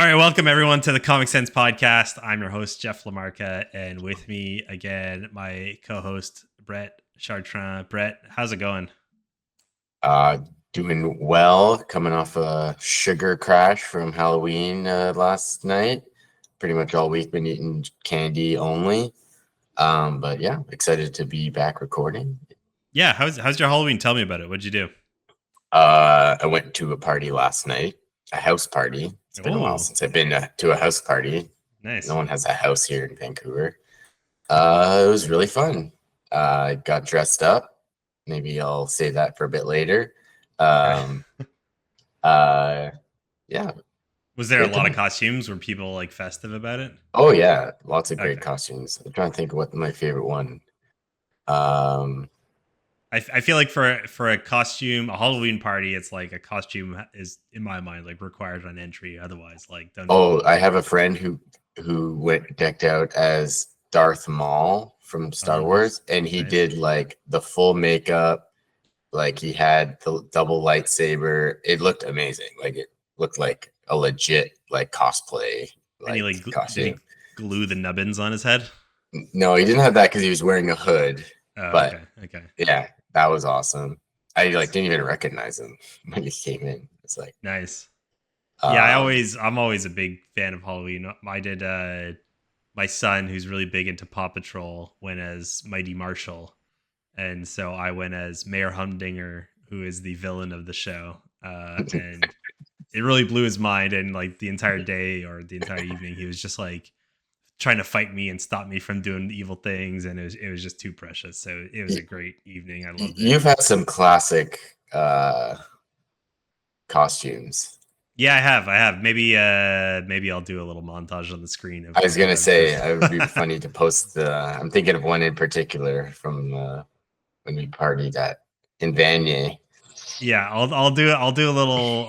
All right, welcome everyone to the Comic Sense podcast. I'm your host, Jeff Lamarca, and with me again, my co-host, Brett Chartrand. Brett, how's it going? Uh, Doing well, coming off a sugar crash from Halloween last night. Pretty much all week been eating candy only. But yeah, excited to be back recording. Yeah, how's your Halloween? Tell me about it. What'd you do? I went to a party last night, a house party. It's been a while Oh, since I've been to a house party. nice. No one has a house here in Vancouver. It was really fun. I got dressed up. Maybe I'll save that for a bit later. Um, yeah, Was there a great lot of time. costumes? Were people like festive about it? Oh yeah, lots of great Okay. costumes. I'm trying to think of what my favorite one. Um, I feel like for a costume, a Halloween party, it's like a costume is in my mind like required an entry. Otherwise, like don't even. I have a friend who went decked out as Darth Maul from Oh, Star Wars, and he nice. did like the full makeup. Like he had the double lightsaber. It looked amazing. Like it looked like a legit like cosplay And he like like did costume. he glue the nubbins on his head? No, he didn't have that because he was wearing a hood. Oh, But okay. yeah, that was awesome. I like didn't even recognize him when he came in. It's like, Nice. Yeah, um, I'm always a big fan of Halloween. I did my son, who's really big into Paw Patrol, went as Mighty Marshall, and so I went as Mayor Humdinger, who is the villain of the show. And it really blew his mind, and like the entire day or the entire evening, he was just like trying to fight me and stop me from doing evil things, and it was just too precious. So it was a great evening. I loved it. you've had some classic costumes. Yeah, I have. Maybe I'll do a little montage on the screen I was of gonna what I've say just. it would be funny to post. I'm thinking of one in particular from when we partied at in Vanier. Yeah, I'll do a I was little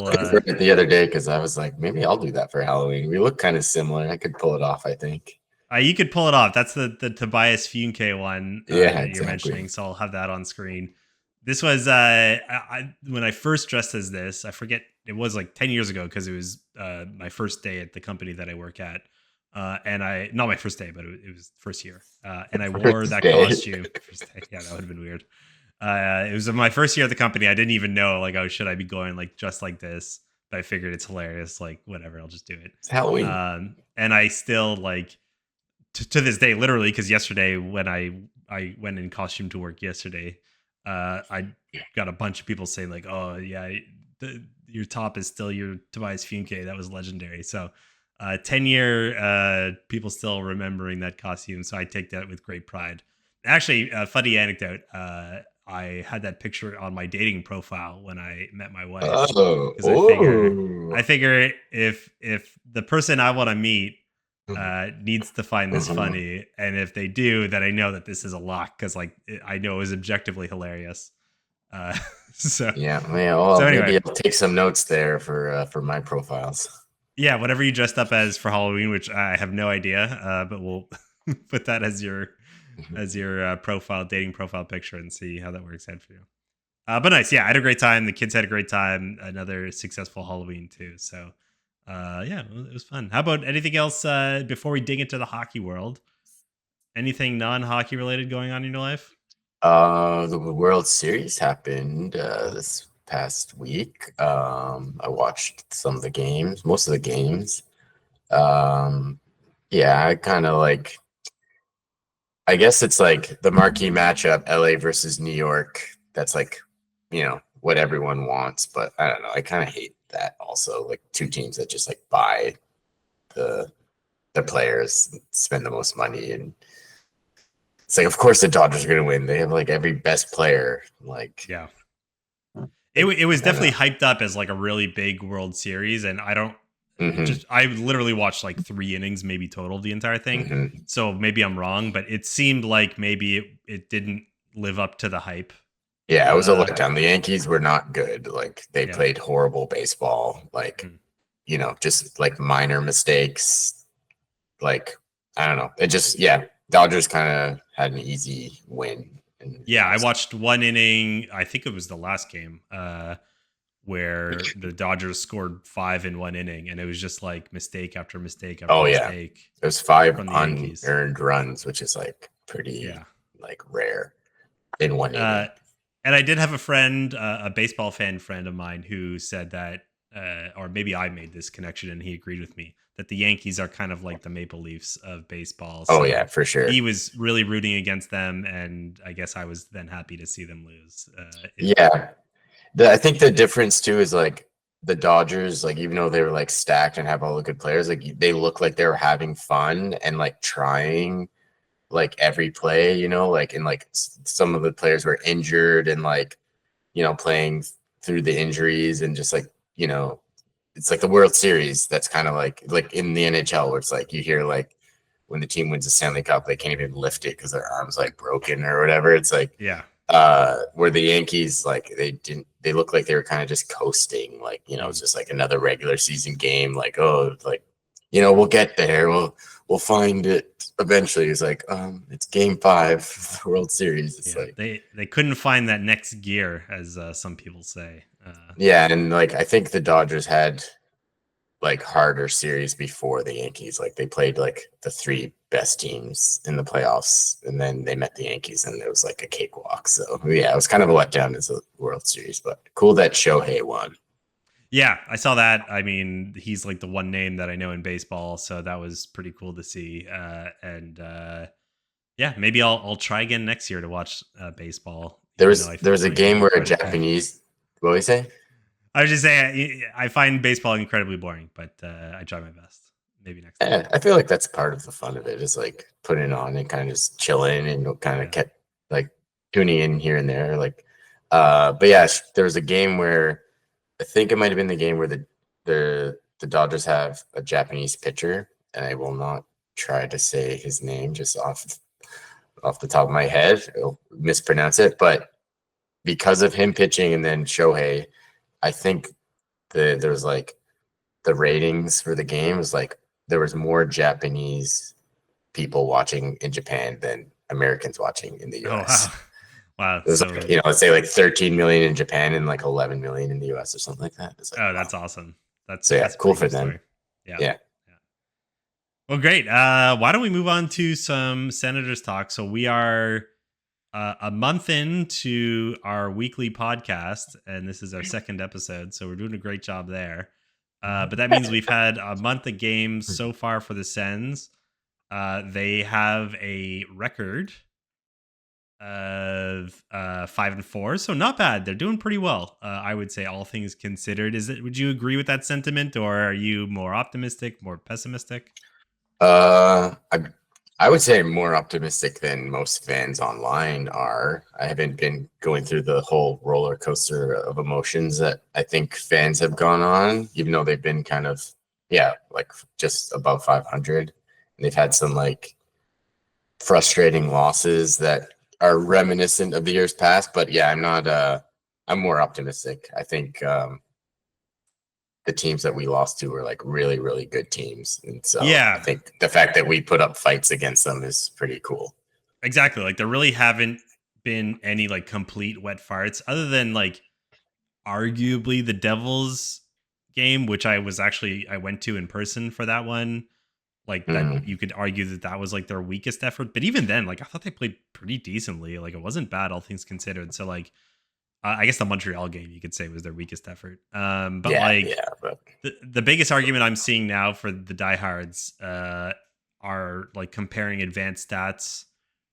looking for it the other day because I was like, maybe I'll do that for Halloween. We look kind of similar. I could pull it off, I think. you could pull it off. That's the Tobias Funke one Yeah, that you're mentioning, exactly. so I'll have that on screen. This was when I first dressed as this, I forget, it was like 10 years ago because it was my first day at the company that I work at. And I not my first day, but it was first year. And I wore First that day. costume. First day. Yeah, that would have been weird. It was my first year at the company. I didn't even know like, oh, should I be going like just like this? But I figured it's hilarious. Like whatever, I'll just do it. It's Halloween. And I still like to this day, literally, because yesterday when I went in costume to work yesterday, I got a bunch of people saying like, oh yeah, your top is still your Tobias Funke. That was legendary. So 10-year people still remembering that costume, so I take that with great pride. Actually, a funny anecdote, I had that picture on my dating profile when I met my wife, Oh, because oh. I figure if the person I want to meet needs to find this Mhm. funny, and if they do, then I know that this is a lock, because like I know it was objectively hilarious. uh so Yeah, yeah. Well, so anyway, maybe I'll take some notes there for my profiles. yeah, whatever you dressed up as for Halloween, which I have no idea, but we'll put that as your profile, dating profile picture, and see how that works out for you. But nice, yeah, I had a great time. The kids had a great time. Another successful Halloween too. So, yeah, it was fun. How about anything else before we dig into the hockey world? Anything non-hockey related going on in your life? The World Series happened this past week. I watched some of the games, most of the games. Um, yeah, I kind of like. I guess it's like the marquee matchup, LA versus New York. That's like, what everyone wants. But I don't know. I kind of hate that also. Like two teams that just like buy the the players, spend the most money, and it's like, of course, the Dodgers are going to win. They have like every best player. Like, Yeah, it was I don't definitely know. hyped up as like a really big World Series, and I don't Hmm. just I literally watched like 3 innings maybe total of the entire thing. Hmm. So maybe I'm wrong, but it seemed like maybe it didn't live up to the hype. Yeah, it was a Uh, letdown. The Yankees were not good. Like, they yeah. played horrible baseball. Like, Mhm. just like minor mistakes. Like, I don't know. It just, yeah, Dodgers kind of had an easy win. And Yeah, I I was like, watched 1 inning. I think it was the last game, where the Dodgers scored 5 in 1 inning, and it was just like mistake after mistake after Oh yeah, mistake there's 5 from the Yankees. unearned runs, which is like Yeah. pretty like rare in one Uh, inning. and I did have a friend, a baseball fan friend of mine, who said that, or maybe I made this connection and he agreed with me, that the Yankees are kind of like the Maple Leafs of baseball. Oh yeah, So for sure. he was really rooting against them, and I guess I was then happy to see them lose. Yeah, I think the difference too is like the Dodgers, like even though they were like stacked and have all the good players, like they look like they were having fun and like trying like every play, like and like some of the players were injured and like playing through the injuries and just like it's like the World Series. That's kind of like in the NHL where it's like you hear like when the team wins the Stanley Cup, they can't even lift it because their arms like broken or whatever. It's like Yeah. where the Yankees, like they look like they were kind of just coasting, like it's just like another regular season game, like oh like we'll get there, we'll find it eventually. It's like it's game 5 of the World Series. It's Yeah. like They couldn't find that next gear, as some people say. yeah, and like I think the Dodgers had like harder series before the Yankees. Like they played like the 3 best teams in the playoffs, and then they met the Yankees, and it was like a cakewalk. So yeah, it was kind of a letdown as a World Series, but cool that Shohei won. Yeah, I saw that. I mean, he's like the one name that I know in baseball, so that was pretty cool to see. And yeah, maybe I'll try again next year to watch baseball, There even though was I there find was it a like game where a incredibly. Japanese. What do you say? I was just saying I find baseball incredibly boring, but I try my best. Maybe next time. Yeah, I feel like that's part of the fun of it is like putting it on and kind of just chilling and kind of Yeah. kept like tuning in here and there. Like, but yeah, there was a game where I think it might have been the game where the Dodgers have a Japanese pitcher, and I will not try to say his name just off the top of my head. I'll mispronounce it, but because of him pitching and then Shohei, I think there was like the ratings for the game was like there was more Japanese people watching in Japan than Americans watching in the Oh US. wow, wow. It was like, So let's say like 13 million in Japan and like 11 million in the US or something like that. It's like, oh, wow. that's awesome. So yeah, That's a cool pretty for cool them. story. Yeah. Yeah. Yeah. Well, great. Why don't we move on to some Senators talk? So we are a month into our weekly podcast, and this is our second episode. So we're doing a great job there. But that means we've had a month of games so far for the Sens. They have a record of 5-4, so not bad. They're doing pretty well. I would say, all things considered. Would you agree with that sentiment, or are you more optimistic, more pessimistic? Uh, I I would say more optimistic than most fans online are. I haven't been going through the whole roller coaster of emotions that I think fans have gone on, even though they've been kind of, yeah, like just above 500. And they've had some like frustrating losses that are reminiscent of the years past. But yeah, I'm more optimistic. I think the teams that we lost to were like really, really good teams. And so I Yeah, think the fact that we put up fights against them is pretty cool. exactly. Like, there really haven't been any like complete wet farts, other than like arguably the Devils game, which I went to in person for that one. Like, that Mm. you could argue that that was like their weakest effort, but even then, like, I thought they played pretty decently. Like, it wasn't bad, all things considered. So like, I guess the Montreal game you could say was their weakest effort. But Yeah, like, yeah, but the biggest argument I'm seeing now for the diehards are like comparing advanced stats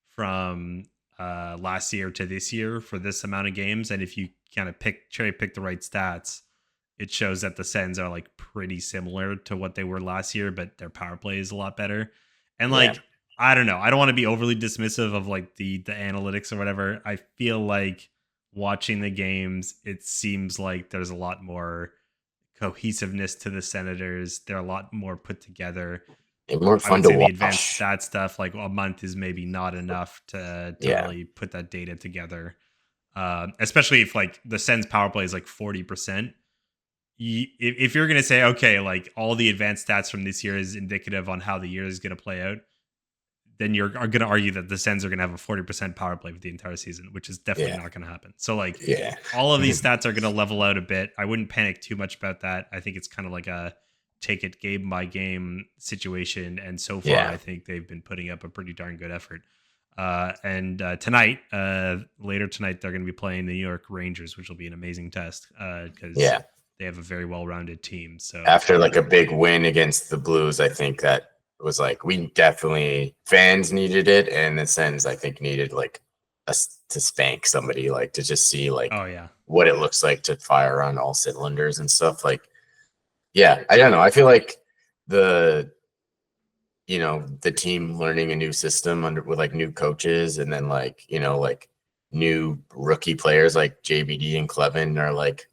from last year to this year for this amount of games, and if you kind of cherry pick the right stats, it shows that the Sens are like pretty similar to what they were last year, but their power play is a lot better. And yeah, like, I don't know, I don't want to be overly dismissive of like the analytics or whatever. I feel like watching the games, it seems like there's a lot more cohesiveness to the Senators. They're a lot more put together. it's more I fun would to say the advanced watch. stat stuff, like a month is maybe not enough to Yeah, really put that data together. Especially if like the Sens power play is like 40%. If you're gonna say, okay, like all the advanced stats from this year is indicative on how the year is gonna play out, then you're going to argue that the Sens are going to have a 40% power play for the entire season, which is definitely not going to happen. So like all of these stats are going to level out a bit. I wouldn't panic too much about that. I think it's kind of like a take it game by game situation. And so far, I think they've been putting up a pretty darn good effort. And tonight, later tonight, they're going to be playing the New York Rangers, which will be an amazing test because they have a very well-rounded team. So after like a big win against the Blues, I think that was like we definitely fans needed it, and the Sens I think needed like us to spank somebody, like to just see like what it looks like to fire on all cylinders and stuff. Like, I don't know. I feel like the team learning a new system with like new coaches, and then like like new rookie players like JBD and Clevin are like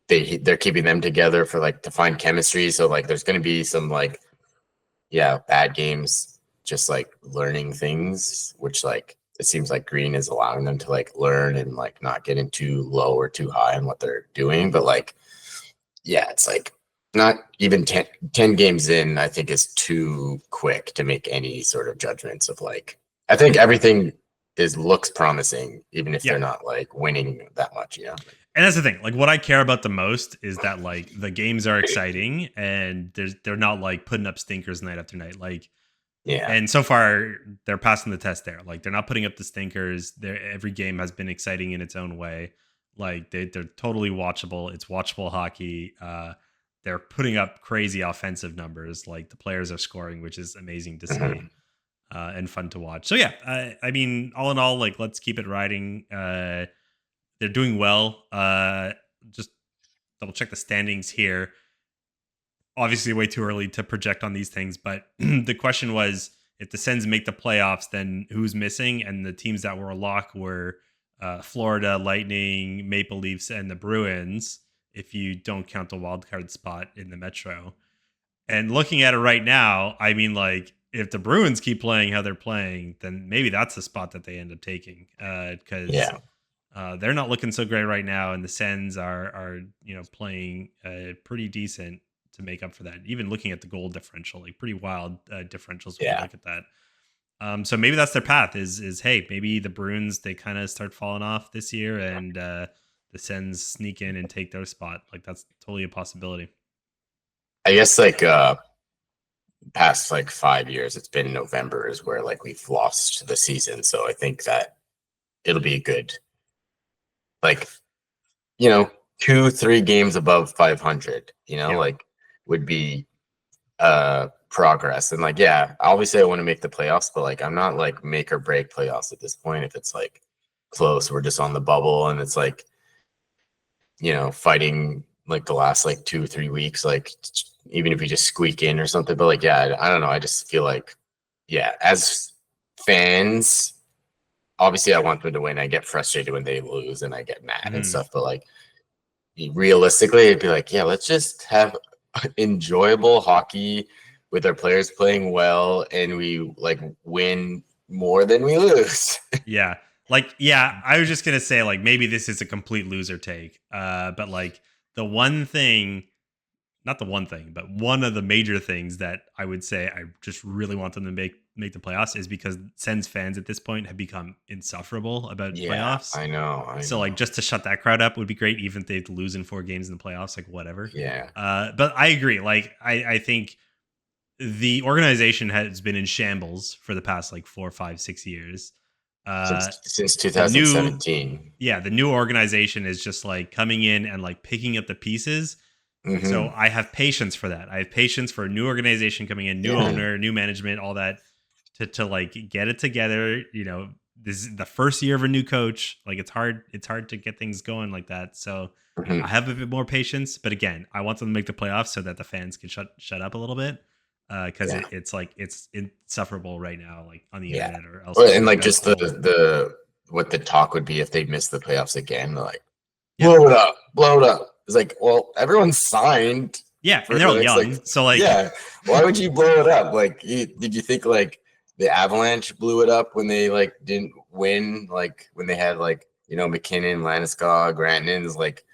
they're keeping them together for like to find chemistry. So like there's going to be some like bad games, just like learning things, which like it seems like Green is allowing them to like learn and like not getting too low or too high on what they're doing. But like, it's like not even 10 games in, I think is too quick to make any sort of judgments of like, I think everything looks promising, even if they're not like winning that much, And that's the thing. Like what I care about the most is that like the games are exciting and they're not like putting up stinkers night after night. Like, and so far they're passing the test there. Like they're not putting up the stinkers. Every game has been exciting in its own way. Like they're totally watchable. It's watchable hockey. They're putting up crazy offensive numbers. Like the players are scoring, which is amazing to see and fun to watch. So I mean, all in all, like let's keep it riding. They're doing well. Just double check the standings here. Obviously, way too early to project on these things, but the question was, if the Sens make the playoffs, then who's missing? And the teams that were a lock were Florida, Lightning, Maple Leafs, and the Bruins, if you don't count the wild card spot in the Metro. And looking at it right now, I mean, like, if the Bruins keep playing how they're playing, then maybe that's the spot that they end up taking. Because they're not looking so great right now, and the Sens are playing pretty decent to make up for that. Even looking at the goal differential, like pretty wild differentials when you look at that. So maybe that's their path. Is hey, maybe the Bruins they kind of start falling off this year, and the Sens sneak in and take their spot. Like that's totally a possibility. I guess like past like 5 years, it's been November is where like we've lost the season. So I think that it'll be good. Like, 2-3 games above 500, like would be progress. And like, obviously I want to make the playoffs, but like, I'm not like make or break playoffs at this point. If it's like close, we're just on the bubble and it's like, fighting like the last like 2-3 weeks, like even if we just squeak in or something, but like, I don't know. I just feel like, as fans, obviously I want them to win. I get frustrated when they lose and I get mad and stuff, but like realistically, it'd be like, let's just have enjoyable hockey with our players playing well and we like win more than we lose. I was just gonna say like maybe this is a complete loser take. But like the one thing, not the one thing, but one of the major things that I would say I just really want them to make the playoffs is because Sens fans at this point have become insufferable about playoffs. I know. So like just to shut that crowd up would be great, even if they lose in 4 games in the playoffs, like whatever. But I agree. Like I think the organization has been in shambles for the past like 4, 5, 6 years. Since 2017. The new organization is just like coming in and like picking up the pieces. So I have patience for that. I have patience for a new organization coming in, new owner, new management, all that to like get it together. This is the first year of a new coach. Like it's hard to get things going like that. So I have a bit more patience, but again, I want them to make the playoffs so that the fans can shut up a little bit. Because it's like it's insufferable right now, like on the internet or elsewhere. And like just the what the talk would be if they miss the playoffs again, like blow it up. It's like, well, everyone's signed. And they're all young, like, so like, why would you blow it up? Like, did you think like the Avalanche blew it up when they like didn't win? Like when they had like McKinnon, Landeskog, Granton's, like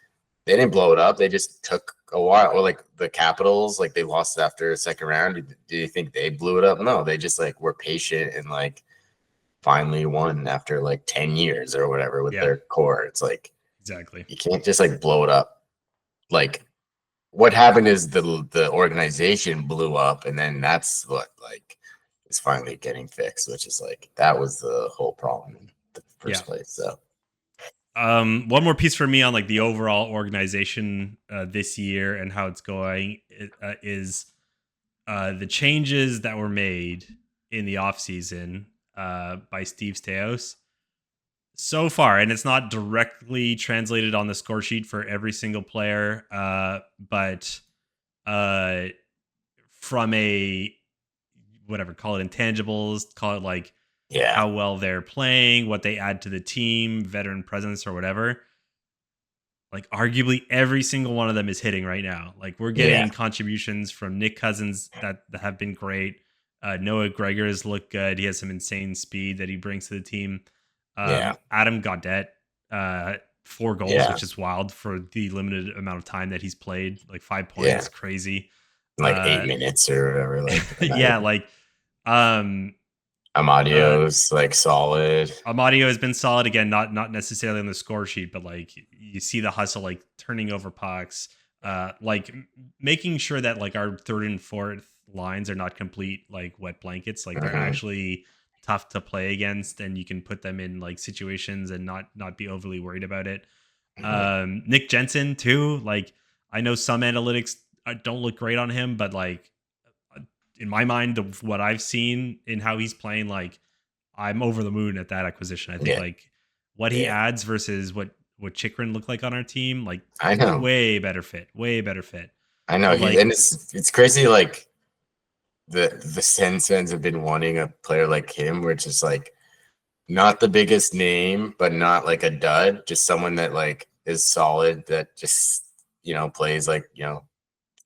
they didn't blow it up. They just took a while, or like the Capitals, like they lost after a second round. Do you think they blew it up? No, they just like were patient and like finally won after like 10 years or whatever with Yeah, their core. It's like exactly. you can't just like blow it up. Like what happened is the organization blew up, and then that's what like is finally getting fixed, which is like that was the whole problem in the Yeah. first place. So One more piece for me on like the overall organization this year and how it's going is the changes that were made in the offseason by Steve Steos so far, and it's not directly translated on the score sheet for every single player, but uh, from a whatever, call it intangibles, call it like yeah, how well they're playing, what they add to the team, veteran presence or whatever. Like arguably every single one of them is hitting right now. Like we're yeah, getting contributions from Nick Cousins that have been great. Noah Gregor's looked good. He has some insane speed that he brings to the team. yeah, Adam Gaudette, 4 goals, yeah, which is wild for the limited amount of time that he's played. Like 5 points, yeah. crazy. Like 8 minutes or whatever. Like Yeah, like um uh Amadio's like solid. Amadio has been solid again, not necessarily on the score sheet, but like you see the hustle, like turning over pucks, like making sure that like our third and fourth lines are not complete like wet blankets. Like they're Mhm, actually tough to play against, and you can put them in like situations and not be overly worried about it. mhm, Nick Jensen too. Like I know some analytics don't look great on him, but like in my mind, of what I've seen in how he's playing, like I'm over the moon at that acquisition. I think yeah, like what he yeah. adds versus what Chikrin looked like on our team, like I know. way better fit, way better fit. I know. But He like, and it's crazy like the Sens fans have been wanting a player like him, which is like not the biggest name, but not like a dud, just someone that like is solid that just plays like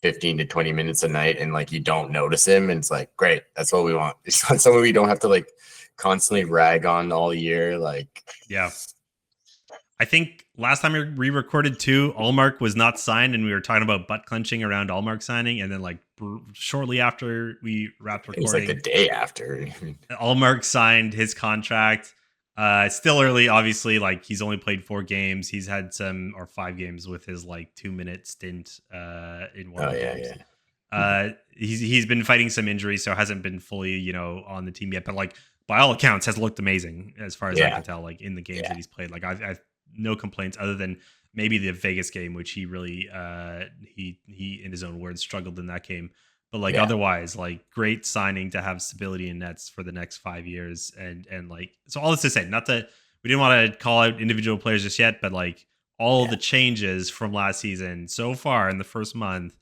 15 to 20 minutes a night and like you don't notice him and it's like great, that's what we want. It's not someone we don't have to like constantly rag on all year. Like yeah, I think last time we recorded too, Allmark was not signed, and we were talking about butt clenching around Allmark signing, and then like shortly after we wrapped it was like the recording, day after. Allmark signed his contract. It's still early, obviously. Like he's only played 4 games. He's had some or 5 games with his like 2 minute stint in one of Oh the yeah, games. yeah. He's been fighting some injuries, so hasn't been fully on the team yet. But like by all accounts, has looked amazing as far as I Yeah, can tell. Like in the games yeah. that he's played, like I've no complaints other than maybe the Vegas game, which he really he in his own words struggled in that game. But like Yeah. otherwise, like great signing to have stability in nets for the next 5 years, and like so all this to say, not that we didn't want to call out individual players just yet, but like all Yeah. the changes from last season so far in the first month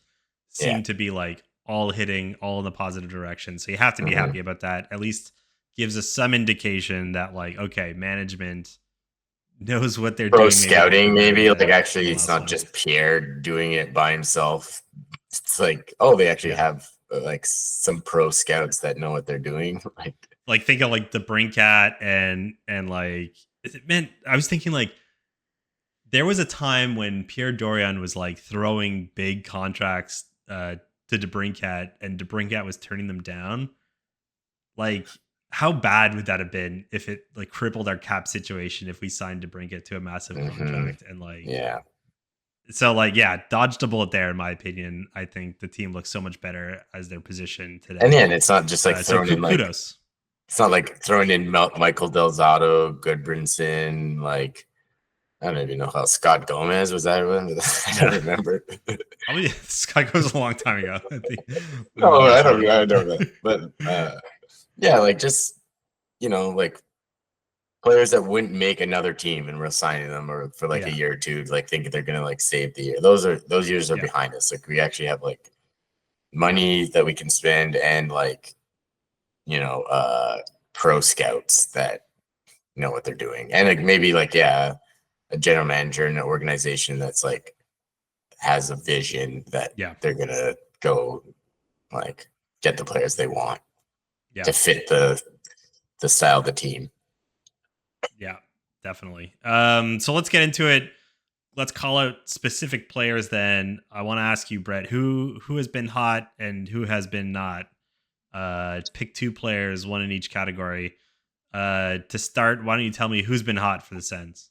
Yeah. seem to be like all hitting all in the positive direction. So you have to be Hmm. happy about that. At least gives us some indication that like okay, management knows what they're Pro doing maybe a little scouting, bit better maybe like than actually, it's last not time. just Pierre doing it by himself. It's like, oh, they actually Yeah. have like some pro scouts that know what they're doing. Like, Like think of like the Brinkat and like man, I was thinking like there was a time when Pierre Dorian was like throwing big contracts to DeBrincat, and DeBrincat was turning them down. Like, how bad would that have been if it like crippled our cap situation if we signed DeBrincat to a massive hmm, contract? And like, yeah. so like, yeah, dodged a bullet there in my opinion. I think the team looks so much better as their position And today. then it's not just like So throwing in like, kudos. it's not like throwing in Michael Delzato, Goodbrinson, like, I don't even know how Scott Gomez was that one. I Yeah, don't remember. probably this guy goes a long time ago. I think when we No, last talked. I don't know. But yeah, like just like players that wouldn't make another team and we're signing them or for like a Yeah, year or two, like thinking they're gonna like save the year. Those years are yeah, behind us. Like we actually have like money that we can spend and like, you know, pro scouts that know what they're doing. And like maybe like, yeah, a general manager in an organization that's like has a vision that yeah, they're gonna go like get the players they want yeah. to fit the style of the team. Yeah, definitely. So let's get into it. let's call out specific players. Then I want to ask you, Brett, who has been hot and who has been not. Pick two players, one in each category. To start, why don't you tell me who's been hot for the Sens?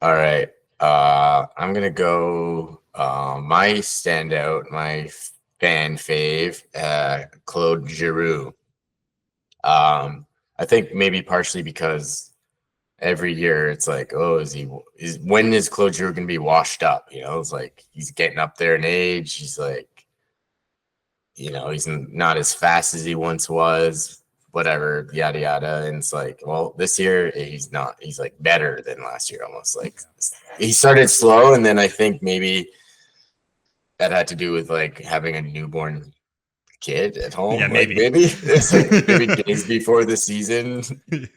All right. I'm gonna go my standout, my fan fave, Claude Giroux. I think maybe partially because every year it's like, oh, when is Claude Giroux gonna be washed up? It's like he's getting up there in age. He's like, he's not as fast as he once was, whatever, yada yada. And it's like, well, this year he's not. He's like better than last year, almost. Like he started slow, and then I think maybe that had to do with like having a newborn kid at home. Yeah, maybe. Like maybe it's like maybe days before the season,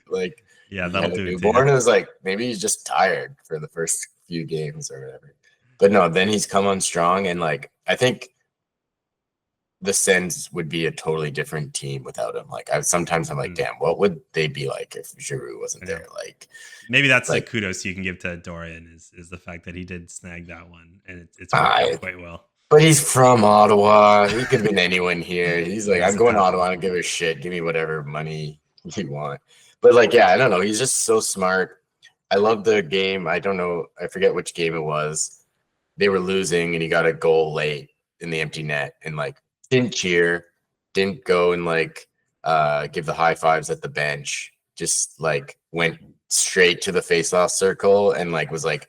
like yeah, he that'll had a do it. newborn. It was like maybe he's just tired for the first few games or whatever. But no, then he's come on strong, and like I think the Sens would be a totally different team without him. Like sometimes I'm like, damn, what would they be like if Giroux wasn't there? Like maybe that's like kudos you can give to Dorian is the fact that he did snag that one, and it's worked out quite well. But he's from Ottawa. He could have been anyone here. He's like, I'm going to Ottawa. I don't give a shit. Give me whatever money you want. But like, yeah, I don't know. He's just so smart. I love the game. I don't know. I forget which game it was. They were losing, and he got a goal late in the empty net, and like didn't cheer, didn't go and like give the high fives at the bench. Just like went straight to the faceoff circle and like was like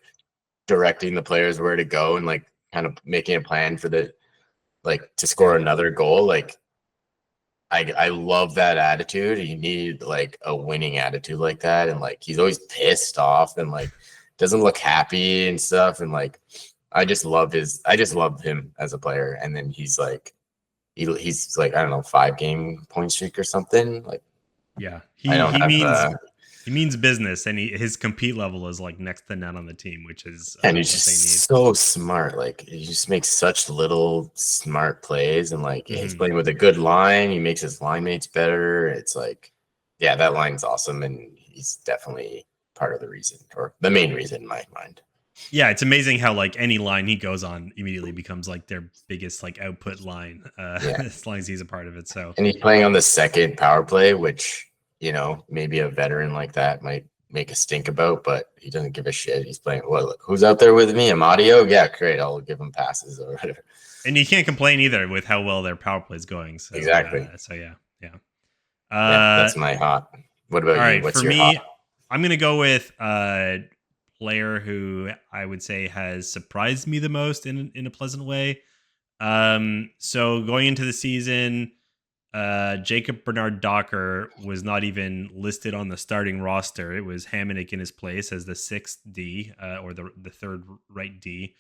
directing the players where to go and like kind of making a plan for to score another goal. Like I love that attitude. You need like a winning attitude like that. And like, he's always pissed off and like, doesn't look happy and stuff. And like, I just love him as a player. And then he's like, he's like, I don't know, 5-game point streak or something. Like, yeah, he means business, and his compete level is like next to none on the team, which is and he's just so smart. Like he just makes such little smart plays, and like he's playing with a good line. He makes his line mates better. It's like, yeah, that line's awesome, and he's definitely part of the reason, or the main reason in my mind. Yeah, it's amazing how like any line he goes on immediately becomes like their biggest like output line, as long as he's a part of it. So, and he's playing on the second power play, which maybe a veteran like that might make a stink about, but he doesn't give a shit. He's playing. Well, look, who's out there with me? Amadio? Yeah, great. I'll give him passes or whatever. And you can't complain either with how well their power play is going. So, exactly. Yeah. That's my hot. What about you? Right, What's for your me, hot? I'm gonna go with player who I would say has surprised me the most in a pleasant way. So going into the season, Jacob Bernard Docker was not even listed on the starting roster. It was Hamonic in his place as the 6th D, or the third right D.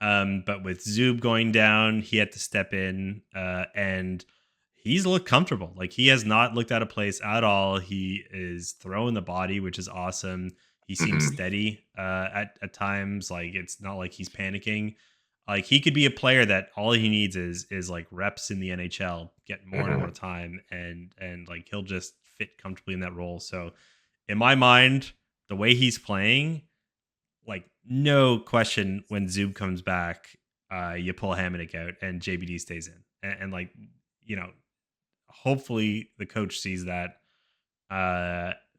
But with Zub going down, he had to step in, and he's looked comfortable. Like, he has not looked out of place at all. He is throwing the body, which is awesome. He seems steady at times. Like, it's not like he's panicking. Like, he could be a player that all he needs is like reps in the NHL, get more and more time, and like he'll just fit comfortably in that role. So, in my mind, the way he's playing, like, no question, when Zub comes back, you pull Hamonic out and JBD stays in, and like, hopefully the coach sees that.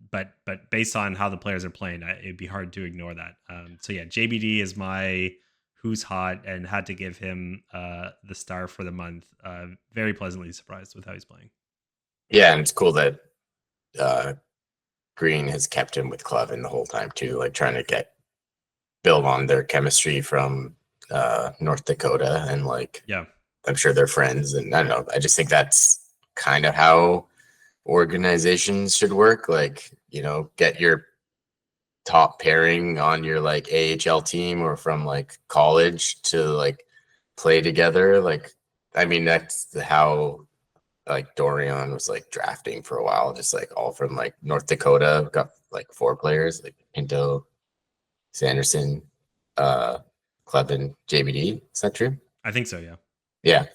But based on how the players are playing, it'd be hard to ignore that. So yeah, JBD is my who's hot, and had to give him the star for the month. Very pleasantly surprised with how he's playing. Yeah, and it's cool that Green has kept him with Clevin the whole time too, like trying to build on their chemistry from North Dakota, and like, yeah, I'm sure they're friends, and I don't know. I just think that's kind of how organizations should work. Like, get your top pairing on your like AHL team or from like college to like play together. Like, I mean, that's how like Dorian was like drafting for a while, just like all from like North Dakota. Got like 4 players, like Pinto, Sanderson, Clevin, JBD. Is that true? I think so. Yeah. Yeah.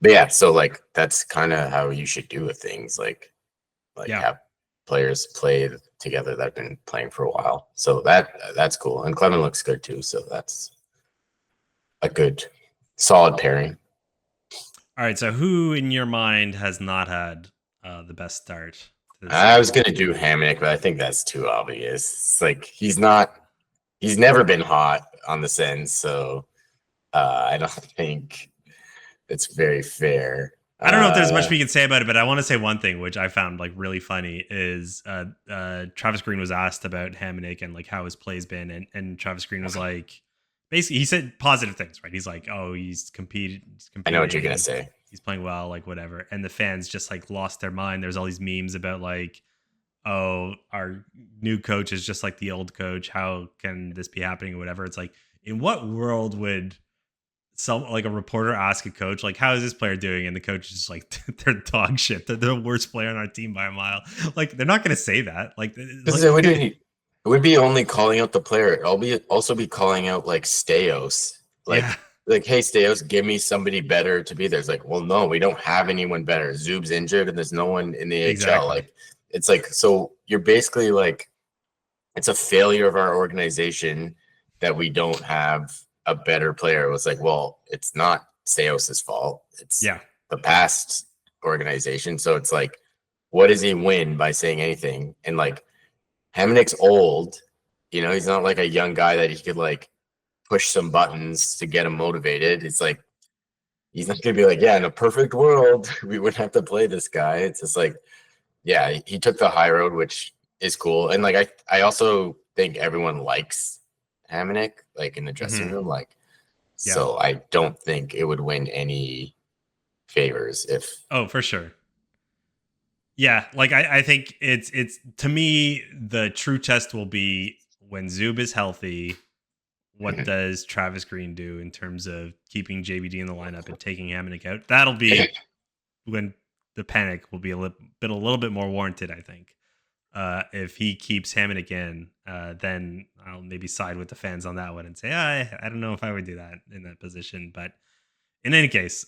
But yeah, so like that's kind of how you should do with things. Like have players play together that have been playing for a while. So that's cool. And Clement looks good too. So that's a good, solid pairing. All right. So who in your mind has not had the best start to the I season? was gonna do Hammock, but I think that's too obvious. It's like he's never been hot on the Sens, so I don't think it's very fair. I don't know if there's much we can say about it, but I want to say one thing which I found like really funny is Travis Green was asked about Hamonic and like how his play's been, and Travis Green was like, basically he said positive things, right? He's like, oh, he's I know what you're competing, gonna say. he's playing well, like whatever, and the fans just like lost their mind. There's all these memes about like, oh, our new coach is just like the old coach. How can this be happening or whatever? It's like, in what world would some like a reporter ask a coach like, how is this player doing, and the coach is just like, they're dog shit, they're the worst player on our team by a mile? Like, they're not going to say that. Like It would be only calling out the player. I'll be also be calling out like Steos. yeah, Like, hey Steos, give me somebody better to be there. It's like, well, no, we don't have anyone better. Zub's injured and there's no one in the AHL. exactly. Like, it's like, so you're basically like, it's a failure of our organization that we don't have a better player. It was like, well, it's not Steos' fault. It's Yeah, the past organization. So it's like, what does he win by saying anything? And like, Hamonic's old, he's not like a young guy that he could like push some buttons to get him motivated. It's like, he's not gonna be like, yeah, in a perfect world, we wouldn't have to play this guy. It's just like, yeah, he took the high road, which is cool. And like, I also think everyone likes Hamonic, like in the dressing room. Like, yeah. so I don't think it would win any favors if. Oh, for sure. Yeah, like I think it's to me the true test will be when Zub is healthy. What does Travis Green do in terms of keeping JVD in the lineup and taking Hamonic out? That'll be when the panic will be a little bit more warranted, I think. If he keeps Hamonic in, then I'll maybe side with the fans on that one and say, I don't know if I would do that in that position. But in any case,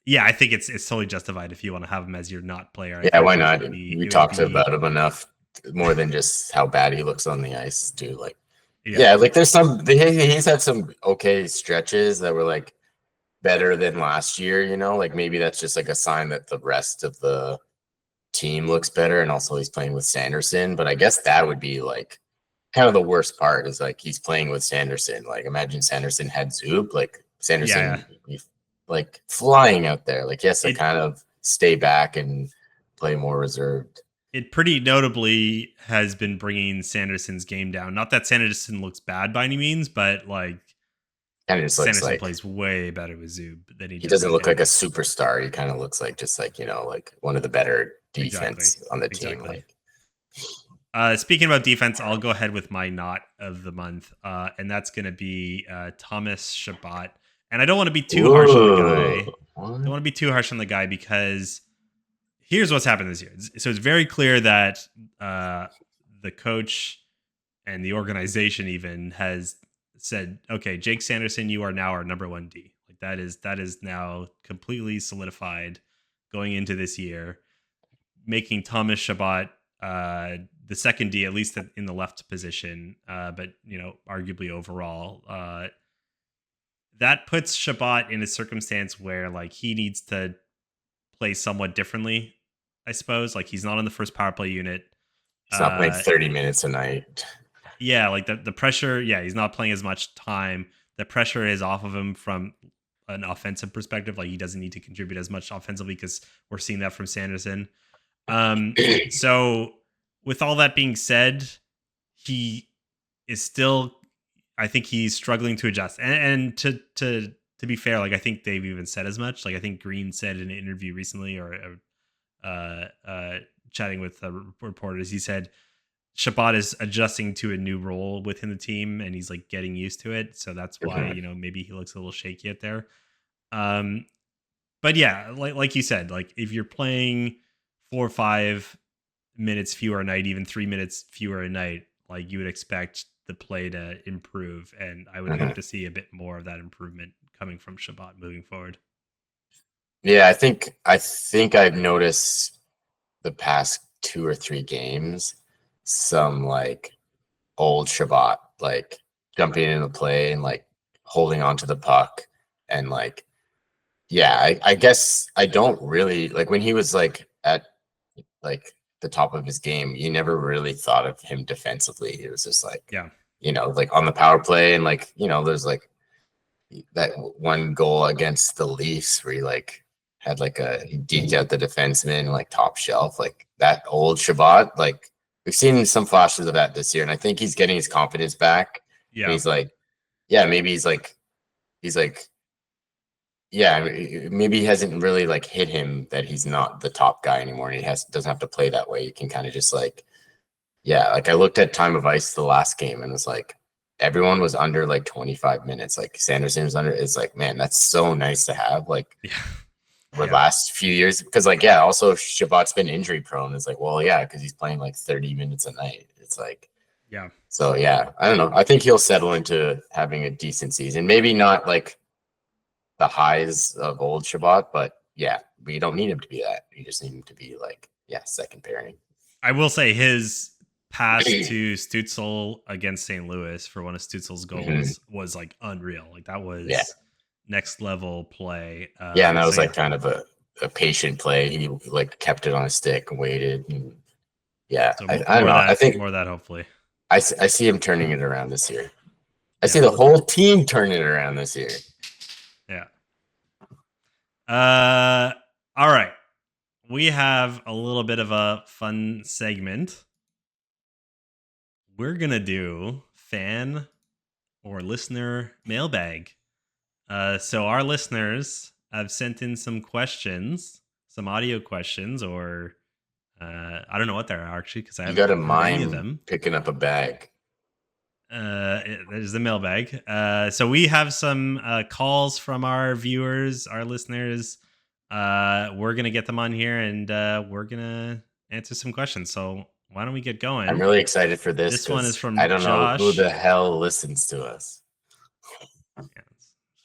yeah, I think it's totally justified if you want to have him as your not player. I Yeah, think why not? We it would talked be about him enough, more than just how bad he looks on the ice, too. Like, yeah, yeah, like there's he's had some okay stretches that were like better than last year, like maybe that's just like a sign that the rest of the team looks better. And also he's playing with Sanderson. But I guess that would be like kind of the worst part is like he's playing with Sanderson. Like imagine Sanderson had Zub, like yeah. Sanderson be like flying out there. Like he has to It kind of stay back and play more reserved. it pretty notably has been bringing Sanderson's game down. Not that Sanderson looks bad by any means, but like Kind of just looks Sanderson like plays way better with Zub than he he does doesn't with look like a Hamonic. superstar. He kind of looks like just like, like one of the better Exactly. defense on the team. Exactly. Like, Speaking about defense, I'll go ahead with my not of the month, and that's going to be Thomas Shabbat. And I don't want to be too harsh on the guy. Don't want to be too harsh on the guy because here's what's happened this year. So it's very clear that the coach and the organization even has said, okay, Jake Sanderson, you are now our number one D. Like that is now completely solidified going into this year, making Thomas Shabbat the second D, at least in the left position, but arguably overall. That puts Shabbat in a circumstance where like he needs to play somewhat differently, I suppose. Like he's not on the first power play unit. he's not playing 30 minutes a night. Yeah, like the pressure. Yeah, he's not playing as much time. The pressure is off of him from an offensive perspective. Like he doesn't need to contribute as much offensively because we're seeing that from Sanderson. So with all that being said, he is still, I think he's struggling to adjust. And to be fair, like I think they've even said as much. Like I think Green said in an interview recently, or chatting with reporters, he said Shabbat is adjusting to a new role within the team, and he's like getting used to it. So that's why maybe he looks a little shaky out there. But yeah, like you said, like if you're playing 4 or 5 minutes fewer a night, even 3 minutes fewer a night, like you would expect the play to improve, and I would hope to see a bit more of that improvement coming from Shabbat moving forward. Yeah, I think I've noticed the past 2 or 3 games some like old Shabbat, like jumping into play and like holding on to the puck and like yeah, I guess I don't really like when he was like at like the top of his game, you never really thought of him defensively. It was just like, Yeah. like on the power play and like, there's like that one goal against the Leafs where he like had like he deked out the defenseman like top shelf, like that old Shabbat. Like we've seen some flashes of that this year, and I think he's getting his confidence back. And Yeah. he's like, yeah, maybe he's like, yeah, maybe he hasn't really like hit him that he's not the top guy anymore, and he doesn't have to play that way. He can kind of just like, yeah, like I looked at time of ice the last game and was like, everyone was under like 25 minutes. Like Sanderson was under. It's like, man, that's so nice to have. Like Yeah. the Yeah. last few years, because like, yeah, also Shabbat's been injury prone. It's like, well, yeah, because he's playing like 30 minutes a night. It's like, Yeah. so yeah, I don't know. I think he'll settle into having a decent season. Maybe not like the highs of old Shabbat, but yeah, we don't need him to be that. You just need him to be like, yeah, second pairing. I will say his pass to Stutzel against St. Louis for one of Stutzel's goals was like unreal. Like that was Yeah. next level play. Yeah, and that was so like kind of a patient play. He like kept it on a stick and waited. And yeah, So I don't know. I think more of that hopefully. I see him turning it around this year. I see Yeah. the whole team turning it around this year. Yeah. All right. We have a little bit of a fun segment. We're gonna do fan or listener mailbag. So our listeners have sent in some questions, some audio questions, or I don't know what they are actually because I You got haven't to heard any of mime them. picking up a bag. There's the mailbag. So we have some calls from our viewers, our listeners. We're gonna get them on here, and we're gonna answer some questions. So why don't we get going? I'm really excited for this This one is because I from don't know who Josh. the hell listens to us. Yeah,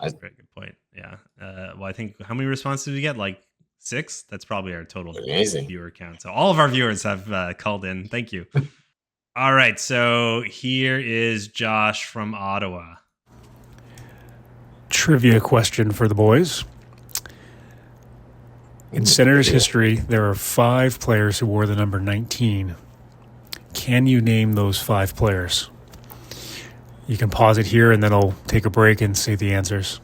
that's a very good point. Yeah. Well, I think how many responses did we get? Like 6. That's probably our total Amazing. viewer count. So all of our viewers have called in. Thank you. All right. So here is Josh from Ottawa. Trivia question for the boys. In Senators history, there are 5 players who wore the number 19. Can you name those 5 players? You can pause it here and then I'll take a break and say the answers.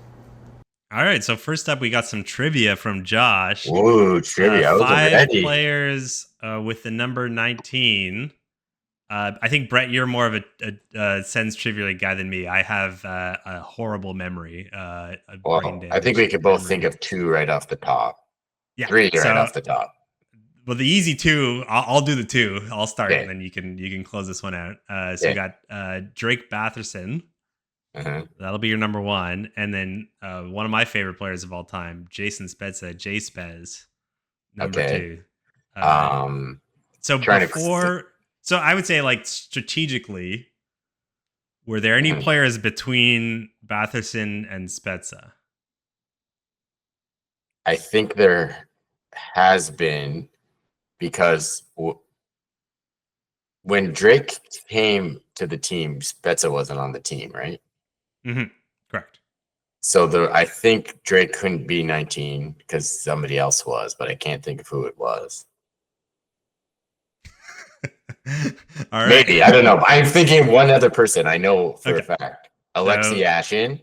All right. So first up, we got some trivia from Josh. Ooh, trivia. I was 5 ready. players with the number 19. I think, Brett, you're more of a Sens trivia guy than me. I have a horrible memory. Well, I think we could both think of 2 right off the top. Yeah, 3 right off the top. Well, the easy 2, I'll do the 2. I'll start, Okay. and then you can close this one out. So we got Drake Batherson. That'll be your number 1, and then one of my favorite players of all time, Jason Spezza, J Spez, number 2. So so I would say, like, strategically, were there any players between Batherson and Spezza? I think there has been, because when Drake came to the team, Spezza wasn't on the team, right? Correct. So I think Drake couldn't be 19 because somebody else was, but I can't think of who it was. All right. Maybe. I don't know. I'm thinking one other person I know for a fact. Alexei Yashin.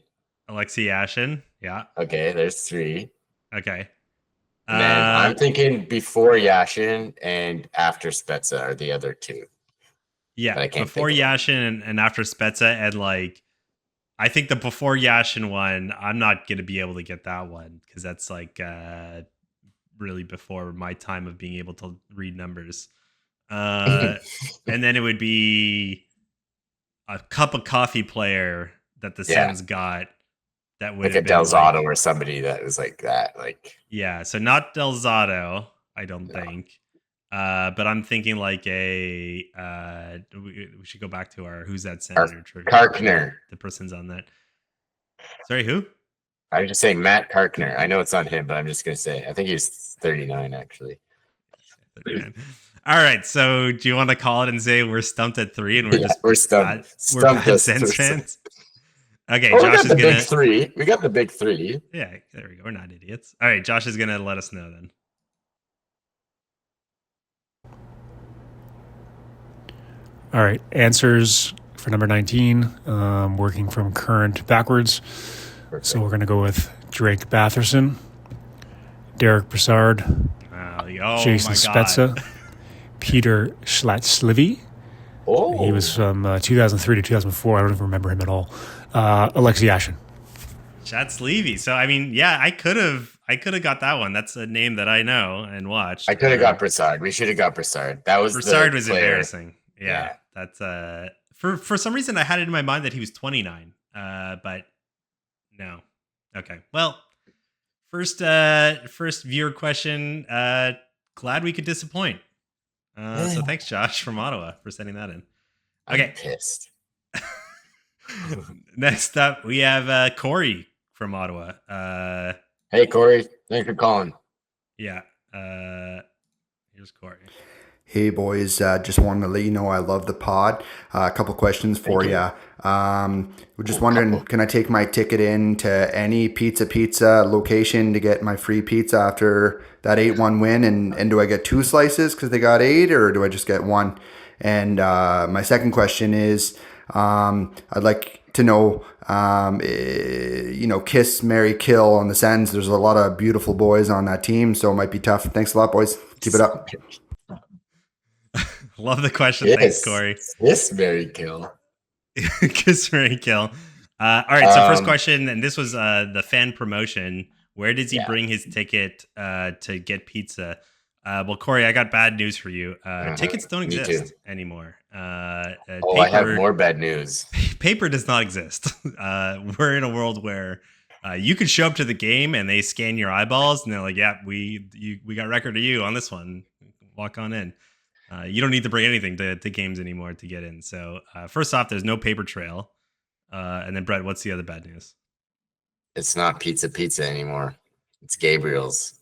Alexei Yashin. Yeah. Okay, there's 3. Okay. And then I'm thinking before Yashin and after Spezza are the other 2. Yeah, before Yashin and after Spezza, and like, I think the before Yashin one, I'm not gonna be able to get that one because that's like really before my time of being able to read numbers. And then it would be a cup of coffee player that the Sens got. That would like have a been Delzato or somebody that was like that. Like, yeah, so not Delzato, I don't think. But I'm thinking like we should go back to our Who's That Senator trivia. Karkner. The person's on that. Sorry, who? I'm just saying Matt Karkner. I know it's on him, but I'm just going to say, I think he's 39, actually. 39. All right. So do you want to call it and say we're stumped at 3 and we're Yeah, just we're stumped. we're Stumped bad us. Sens fans? Okay, Oh, we Josh got is the big gonna. three. We got the big three. Yeah, there we go. We're not idiots. All right, Josh is gonna let us know then. All right, answers for number 19, working from current backwards. Perfect. So we're going to go with Drake Batherson, Derek Brassard, Jason Spezza, Peter Schlatzlivy. Oh, He was from 2003 to 2004. I don't even remember him at all. Alexei Yashin. Schlatzlivy. So I mean, yeah, I could have got that one. That's a name that I know and watched. I could have got Brassard. We should have got Brassard. That was Brassard the was player. embarrassing. Yeah, that's for some reason I had it in my mind that he was 29. But no. Okay. Well, first viewer question. Glad we could disappoint. So thanks, Josh from Ottawa, for sending that in. Okay. I'm pissed. Next up, we have Corey from Ottawa. Hey, Corey. Thanks for calling. Yeah. Here's Corey. Hey boys, just wanted to let you know I love the pod. A couple questions for you. We're just wondering, can I take my ticket in to any pizza location to get my free pizza after that 8-1 win? And do I get 2 slices because they got 8, or do I just get 1? And my second question is, I'd like to know, kiss, marry, kill on the Sens. There's a lot of beautiful boys on that team, so it might be tough. Thanks a lot, boys. Keep it up. Love the question. Yes. Thanks, Corey. Kiss, marry, kill. Kiss, marry, kill. All right. So first question, and this was the fan promotion. Where does he bring his ticket to get pizza? Well, Corey, I got bad news for you. Tickets don't exist anymore. I have more bad news. Paper does not exist. We're in a world where you could show up to the game and they scan your eyeballs and they're like, "Yeah, we got record of you on this one. Walk on in." You don't need to bring anything to games anymore to get in. So first off, there's no paper trail. And then Brett, what's the other bad news? It's not pizza anymore. It's Gabriel's.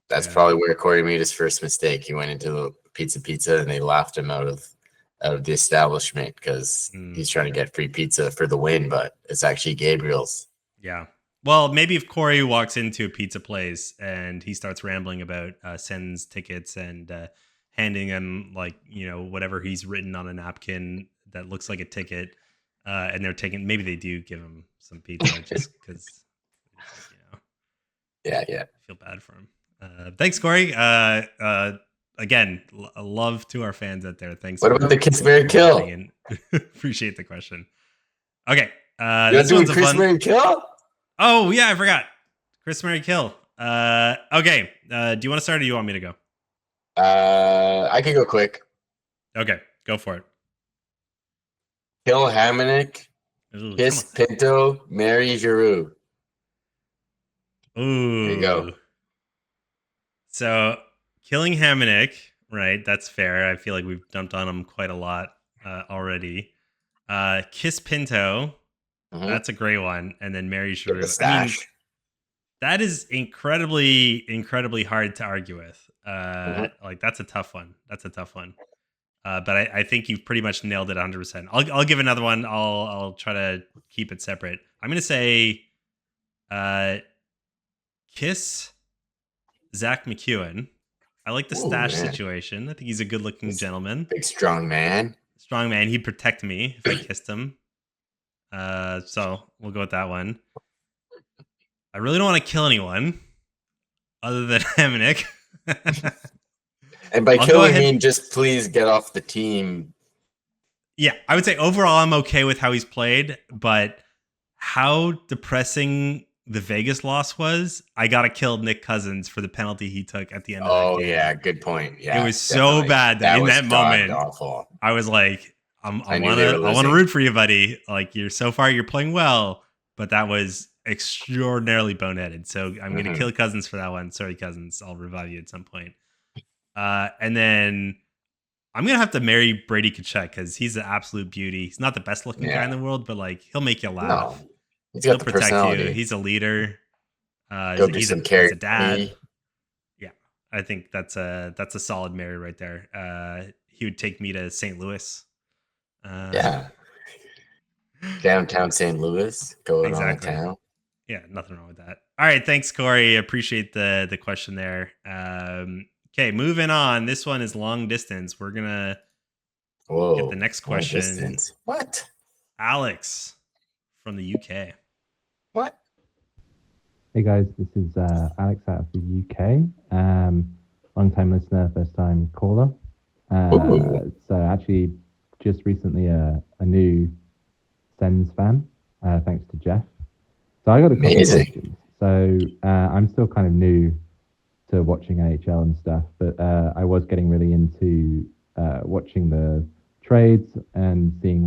That's probably where Corey made his first mistake. He went into the pizza and they laughed him out of the establishment because he's trying to get free pizza for the win, but it's actually Gabriel's. Yeah. Well, maybe if Corey walks into a pizza place and he starts rambling about Sens tickets and handing him whatever he's written on a napkin that looks like a ticket, and they're taking, maybe they do give him some pizza just because, Yeah. I feel bad for him. Thanks, Corey. Again, love to our fans out there. Thanks. What about the kiss, marry, kill? Appreciate the question. Okay. You're doing Chris, marry, kill? Oh yeah, I forgot. Chris, marry, kill. Okay. Do you want to start or do you want me to go? I can go quick. Okay, go for it. Kill Hamonic, kiss Pinto, marry Giroux. Ooh. There you go. So, killing Hamonic, right? That's fair. I feel like we've dumped on him quite a lot already. Kiss Pinto, that's a great one. And then marry Giroux. I mean, that is incredibly, incredibly hard to argue with. Like that's a tough one. But I think you've pretty much nailed it 100%. I'll give another one. I'll try to keep it separate. I'm gonna say, kiss Zach McEwen. I like the stash situation. I think he's a good-looking gentleman. Big strong man. Strong man. He'd protect me if I kissed him. So we'll go with that one. I really don't want to kill anyone other than Hamonic. And by killing, I mean just please get off the team. Yeah, I would say overall I'm okay with how he's played, but how depressing the Vegas loss was, I gotta kill Nick Cousins for the penalty he took at the end of the game. Yeah, good point. Yeah, it was so bad that in that moment, awful. I was like, I want to root for you, buddy. Like so far you're playing well, but that was extraordinarily boneheaded. So I'm gonna kill Cousins for that one. Sorry, Cousins. I'll revive you at some point. And then I'm gonna have to marry Brady Tkachuk because he's an absolute beauty. He's not the best looking guy in the world, but like he'll make you laugh. No, he'll protect you. He's a leader. He'll do some he's a dad. Yeah. I think that's a solid marry right there. He would take me to St. Louis. Yeah. Downtown St. Louis, going on a Exactly. town. Yeah, nothing wrong with that. All right, thanks, Corey. Appreciate the question there. Okay, moving on. This one is long distance. We're gonna get the next long question. distance. What? Alex from the UK. What? Hey guys, this is Alex out of the UK. Long time listener, first time caller. So actually, just recently a new Sens fan, thanks to Jeff. So I got a couple of questions. So I'm still kind of new to watching NHL and stuff, but I was getting really into watching the trades and seeing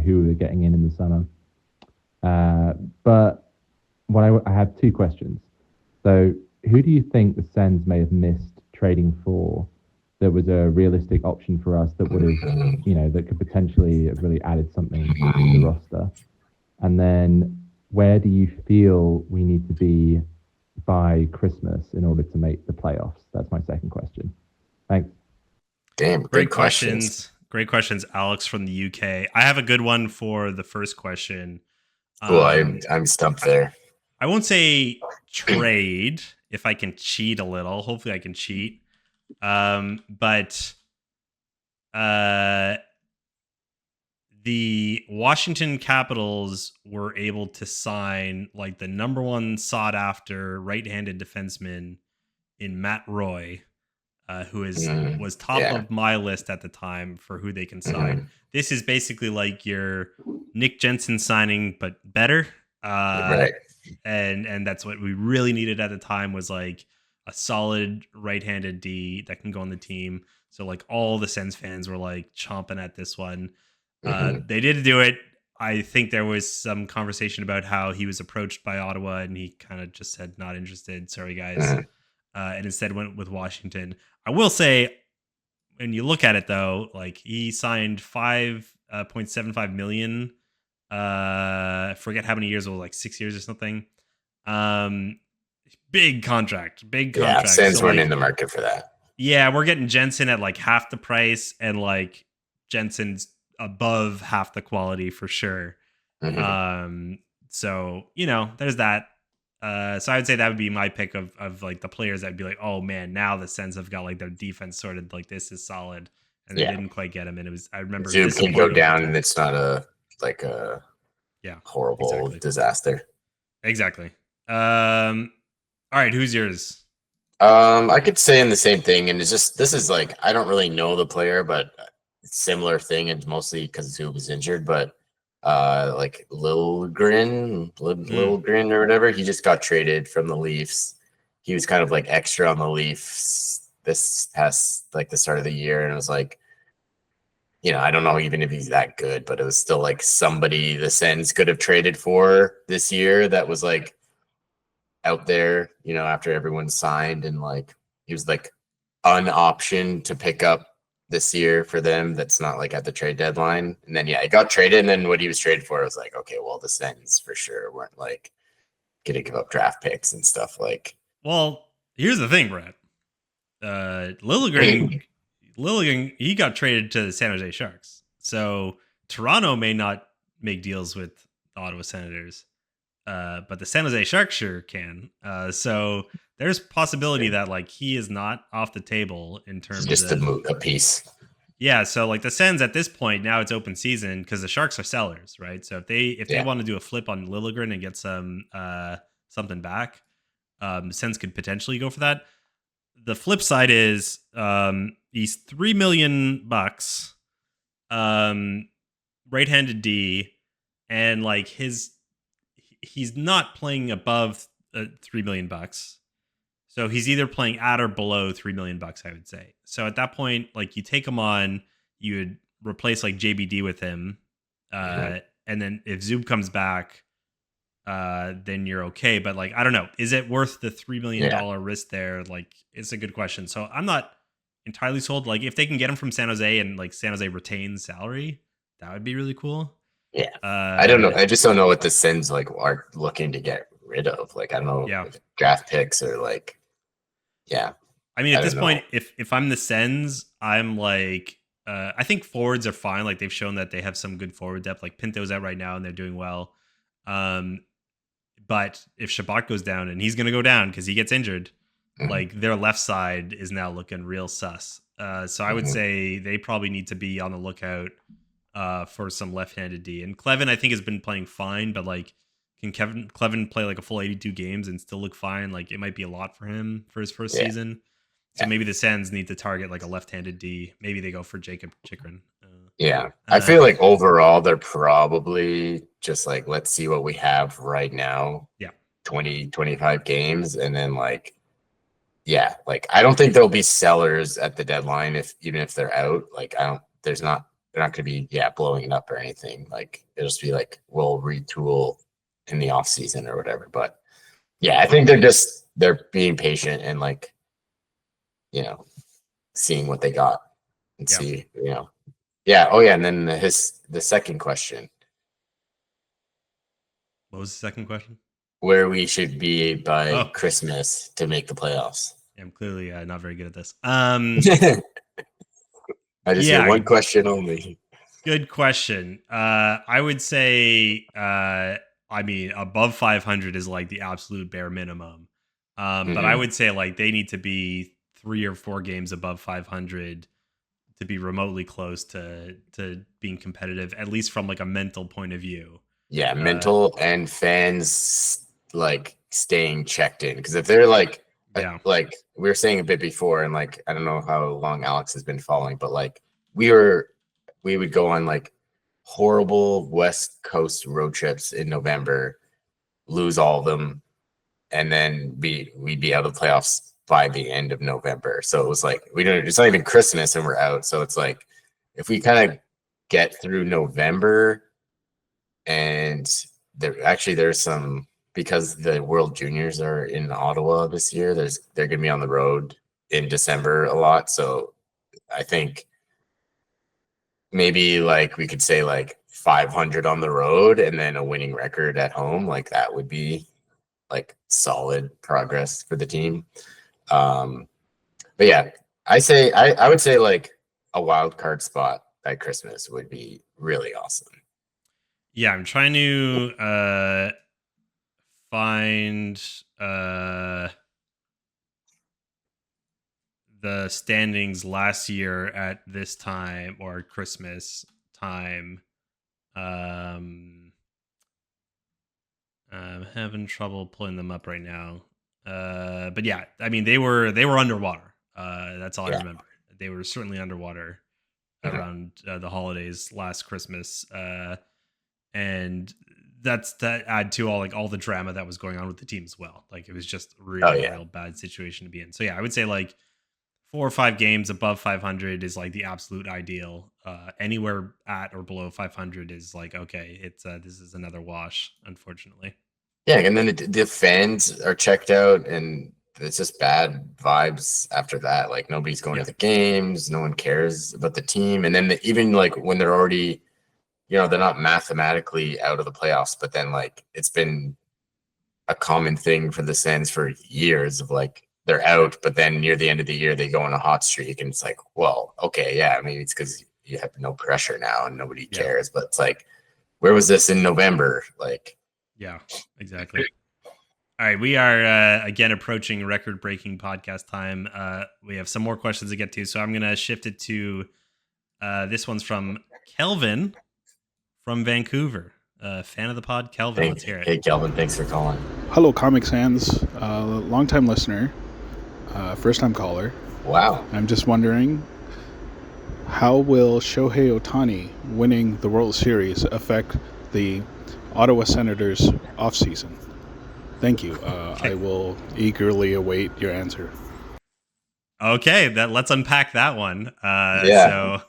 who were getting in the summer. But I have two questions. So who do you think the Sens may have missed trading for that was a realistic option for us that would have, that could potentially have really added something to the roster? And then where do you feel we need to be by Christmas in order to make the playoffs? That's my second question. Thanks. Damn, great questions. Great questions, Alex from the UK. I have a good one for the first question. Cool, I'm stumped there. I won't say trade if I can cheat a little. Hopefully I can cheat. But the Washington Capitals were able to sign like the number one sought after right-handed defenseman in Matt Roy, who was top of my list at the time for who they can sign. This is basically like your Nick Jensen signing, but better. Right. And that's what we really needed at the time, was like a solid right-handed D that can go on the team. So like all the Sens fans were like chomping at this one. They did do it. I think there was some conversation about how he was approached by Ottawa and he kind of just said not interested. Sorry guys. And instead went with Washington. I will say, when you look at it though, like he signed $5.75 million. I forget how many years it was, like 6 years or something. Big contract. Yeah, Sens weren't in the market for that. Yeah, we're getting Jensen at like half the price, and like Jensen's above half the quality for sure. So there's that. So I would say that would be my pick of like the players that'd be like, oh man, now the Sens have got like their defense sorted, like this is solid, and they didn't quite get him. And I remember Zoom can go down and it's not a horrible disaster. Exactly. All right, who's yours? I could say in the same thing, and this is like, I don't really know the player, but similar thing, and mostly because Zoom was injured, but like Liljegren or whatever, he just got traded from the Leafs. He was kind of like extra on the Leafs this past like the start of the year, and it was like, I don't know even if he's that good, but it was still like somebody the Sens could have traded for this year that was like out there, after everyone signed, and like he was like an option to pick up this year for them that's not like at the trade deadline. And then he got traded, and then what he was traded for, I was like, okay, well, the Sens for sure weren't like gonna give up draft picks and stuff. Like, well, here's the thing, Brett. Liljegren, he got traded to the San Jose Sharks. So Toronto may not make deals with the Ottawa Senators, but the San Jose Sharks sure can. So there's possibility that like he is not off the table in terms just of a piece. Yeah, so like the Sens at this point, now it's open season because the Sharks are sellers, right? So if they want to do a flip on Liljegren and get some something back, the Sens could potentially go for that. The flip side is he's $3 million, right-handed D, and like he's not playing above $3 million. So he's either playing at or below $3 million, I would say. So at that point, like you take him on, you would replace like JBD with him, and then if Zub comes back, then you're okay. But like I don't know, is it worth the $3 million risk there? Like it's a good question. So I'm not entirely sold. Like if they can get him from San Jose and like San Jose retains salary, that would be really cool. Yeah, I don't know. I just don't know what the Sens like are looking to get rid of. Like I don't know if draft picks or like. Yeah. I mean, I at this don't point, know. if I'm the Sens, I'm like, I think forwards are fine. Like they've shown that they have some good forward depth. Like Pinto's out right now and they're doing well. Um, but if Shabbat goes down, and he's going to go down because he gets injured, Mhm, like their left side is now looking real sus. So I would mhm. say they probably need to be on the lookout for some left-handed D. And Clevin, I think, has been playing fine, but like, can Clevin play like a full 82 games and still look fine? Like, it might be a lot for him for his first Yeah, season. So yeah, maybe the Sens need to target like a left-handed D. Maybe they go for Jacob Chikrin. yeah. I Uh, feel like overall they're probably just like, let's see what we have right now, yeah, 20, 25 games, and then like, yeah, like I don't think there'll be sellers at the deadline if even if they're out. Like I don't, they're not going to be blowing it up or anything. Like it'll just be like we'll retool in the off season or whatever. But yeah, I think they're being patient and like seeing what they got and yeah. see yeah. Oh yeah, and then the second question, What was the second question? where we should be by Oh, Christmas to make the playoffs. yeah, I'm clearly not very good at this. I just hear Yeah, one question only. good question. I would say, I mean, above 500 is like the absolute bare minimum. But I Hmm. would say like they need to be 3 or 4 games above 500 to be remotely close to being competitive, at least from like a mental point of view. Yeah, Uh, mental and fans like staying checked in because if they're yeah, like we were saying a bit before, and like I don't know how long Alex has been following, but like we would go on like horrible West Coast road trips in November, lose all of them, and then we'd be out of the playoffs by the end of November. So it was like we don't. It's not even Christmas and we're out. So it's like if we kind of get through November, and there's some, because the World Juniors are in Ottawa this year. They're going to be on the road in December a lot. So I think maybe like we could say like 500 on the road and then a winning record at home. Like that would be like solid progress for the team. Um, but yeah, I would say like a wild card spot at Christmas would be really awesome. yeah. I'm trying to find the standings last year at this time or Christmas time. Um, I'm having trouble pulling them up right now. But yeah, I mean they were underwater. That's all I Yeah. remember. They were certainly underwater Mhm. around the holidays last Christmas, and that add to all the drama that was going on with the team as well. Like it was just Oh real yeah. real bad situation to be in. So yeah, I would say like 4 or 5 games above 500 is like the absolute ideal. Anywhere at or below 500 is like okay, it's this is another wash, unfortunately. Yeah, and then the fans are checked out, and it's just bad vibes after that. Like nobody's going Yeah, to the games, no one cares about the team, and then even like when they're already, they're not mathematically out of the playoffs, but then like it's been a common thing for the Sens for years of like they're out, but then near the end of the year they go on a hot streak, and it's like, well, okay, yeah, maybe it's because you have no pressure now and nobody yeah, cares, but it's like, where was this in November? Like, yeah, exactly. All right, we are again approaching record-breaking podcast time. We have some more questions to get to, so I'm going to shift it to this one's from Kelvin from Vancouver. Fan of the pod, Kelvin. Let's hear it. hey, Kelvin, thanks for calling. Hello, Comic Sans. Longtime listener, first time caller. Wow. I'm just wondering, how will Shohei Ohtani winning the World Series affect the Ottawa Senators offseason? Thank you. I will eagerly await your answer. Okay, let's unpack that one. Yeah. So,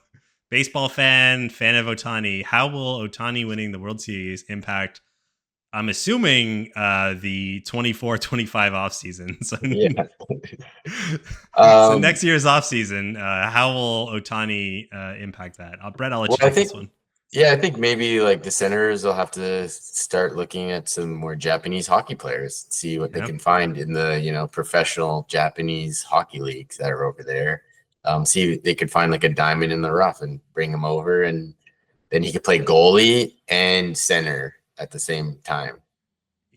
baseball fan of Ohtani. How will Ohtani winning the World Series impact? I'm assuming the 24-25 offseason. So, Yeah. so next year's offseason, how will Ohtani impact that? Brett, I'll let Well, you I take think, this one. Yeah, I think maybe like the Senators will have to start looking at some more Japanese hockey players, see what they Yeah. can find in the professional Japanese hockey leagues that are over there. See if they could find like a diamond in the rough and bring him over, and then he could play goalie and center at the same time.